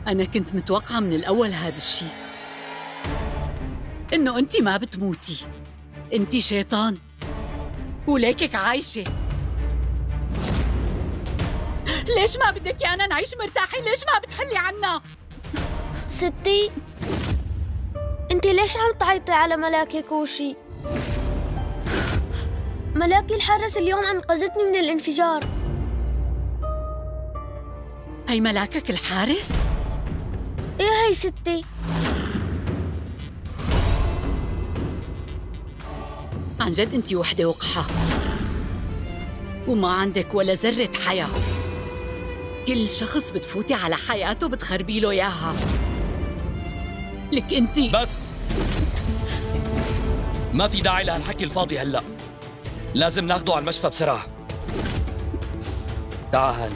أنا كنت متوقعة من الأول هذا الشيء، إنه أنتِ ما بتموتي، أنتِ شيطان وليكك عايشة. ليش ما بدك يانا نعيش مرتاحين؟ ليش ما بتحلي عنا؟ ستي، انتي ليش عم تعيطي على ملاكي كوشي؟ ملاكي الحارس اليوم أنقذتني من الانفجار. هي ملاكك الحارس؟ ايه هي ستي. عن جد انتِ وحدة وقحة وما عندك ولا ذرة حياة. كل شخص بتفوتي على حياته بتخربي له اياها. لك انتِ بس ما في داعي لهالحكي الفاضي هلا، لازم ناخده على المشفى بسرعة. تعا هاني.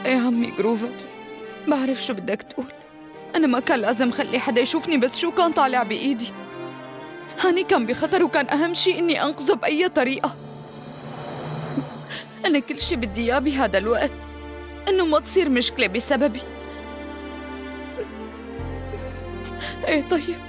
ايه عمي جروفر، بعرف شو بدك تقول. أنا ما كان لازم خلي حدا يشوفني، بس شو كان طالع بإيدي؟ هاني كان بخطر وكان أهم شيء إني أنقذه بأي طريقة. أنا كل شي بدي إياه بهذا الوقت إنه ما تصير مشكلة بسببي. إيه طيب،